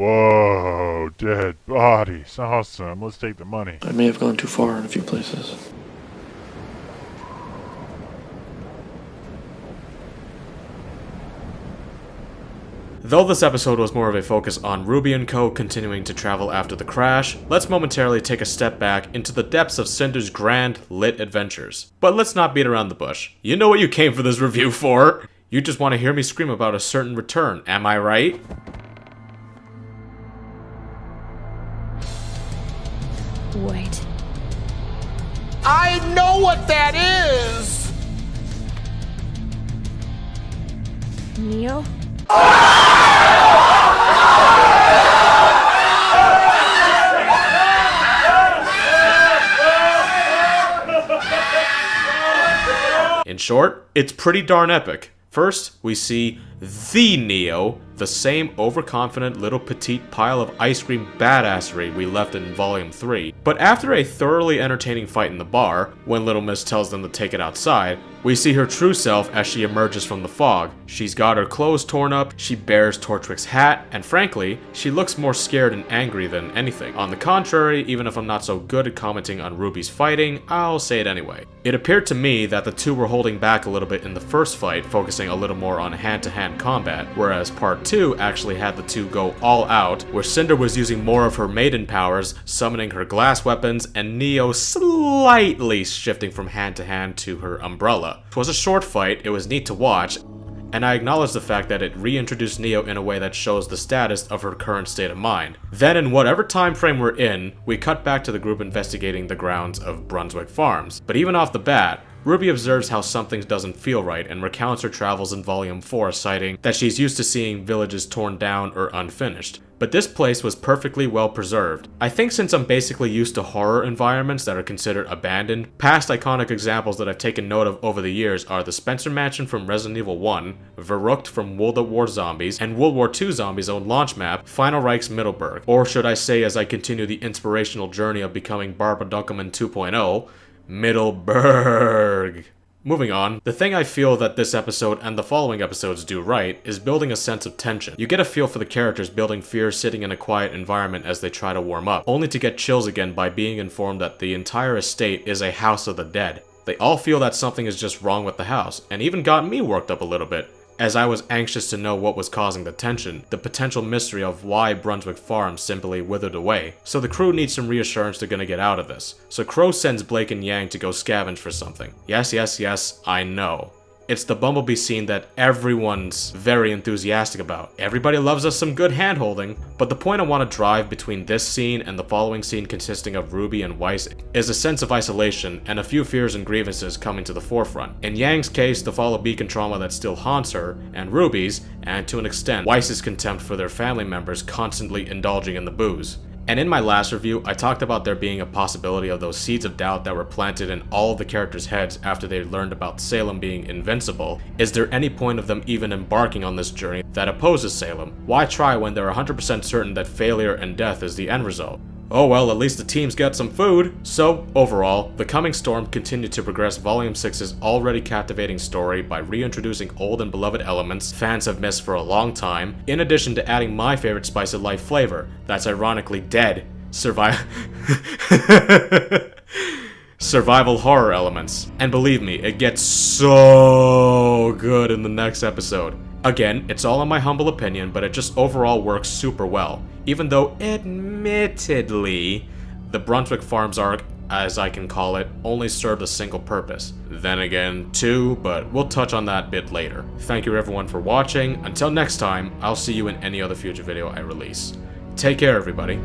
Whoa, dead bodies. Awesome. Let's take the money. I may have gone too far in a few places. Though this episode was more of a focus on RWBY and Co. continuing to travel after the crash, let's momentarily take a step back into the depths of Cinder's grand, lit adventures. But let's not beat around the bush. You know what you came for this review for! You just want to hear me scream about a certain return, am I right? Wait. I know what that is! Neo? In short, it's pretty darn epic. First, we see the Neo, the same overconfident little petite pile of ice cream badassery we left in Volume 3. But after a thoroughly entertaining fight in the bar, when Little Miss tells them to take it outside, we see her true self as she emerges from the fog. She's got her clothes torn up, she bears Torchwick's hat, and frankly, she looks more scared and angry than anything. On the contrary, even if I'm not so good at commenting on RWBY's fighting, I'll say it anyway. It appeared to me that the two were holding back a little bit in the first fight, focusing a little more on hand-to-hand combat, whereas part 2 actually had the two go all out, where Cinder was using more of her maiden powers, summoning her glass weapons, and Neo slightly shifting from hand-to-hand to her umbrella. It was a short fight, it was neat to watch, and I acknowledge the fact that it reintroduced Neo in a way that shows the status of her current state of mind. Then, in whatever time frame we're in, we cut back to the group investigating the grounds of Brunswick Farms. But even off the bat, RWBY observes how something doesn't feel right and recounts her travels in Volume 4, citing that she's used to seeing villages torn down or unfinished. But this place was perfectly well preserved. I think since I'm basically used to horror environments that are considered abandoned, past iconic examples that I've taken note of over the years are the Spencer Mansion from Resident Evil 1, Verruckt from World at War Zombies, and World War II Zombies' own launch map, Final Reich's Middleburg. Or should I say, as I continue the inspirational journey of becoming Barbara Dunkelman 2.0, Middleburg. Moving on, the thing I feel that this episode and the following episodes do right is building a sense of tension. You get a feel for the characters building fear sitting in a quiet environment as they try to warm up, only to get chills again by being informed that the entire estate is a house of the dead. They all feel that something is just wrong with the house, and even got me worked up a little bit, as I was anxious to know what was causing the tension, the potential mystery of why Brunswick Farms simply withered away. So the crew needs some reassurance they're gonna get out of this. So Crow sends Blake and Yang to go scavenge for something. Yes, I know. It's the Bumblebee scene that everyone's very enthusiastic about. Everybody loves us some good hand-holding, but the point I want to drive between this scene and the following scene consisting of RWBY and Weiss is a sense of isolation and a few fears and grievances coming to the forefront. In Yang's case, the fall of beacon trauma that still haunts her, and RWBY's, and to an extent, Weiss's contempt for their family members constantly indulging in the booze. And in my last review, I talked about there being a possibility of those seeds of doubt that were planted in all of the characters' heads after they learned about Salem being invincible. Is there any point of them even embarking on this journey that opposes Salem? Why try when they're 100% certain that failure and death is the end result? Oh well, at least the team's got some food. So, overall, The Coming Storm continued to progress Volume 6's already captivating story by reintroducing old and beloved elements fans have missed for a long time, in addition to adding my favorite spice of life flavor, that's ironically dead, survival horror elements. And believe me, it gets so good in the next episode. Again, it's all in my humble opinion, but it just overall works super well. Even though, admittedly, the Brunswick Farms arc, as I can call it, only served a single purpose. Then again, two, but we'll touch on that bit later. Thank you everyone for watching. Until next time, I'll see you in any other future video I release. Take care, everybody.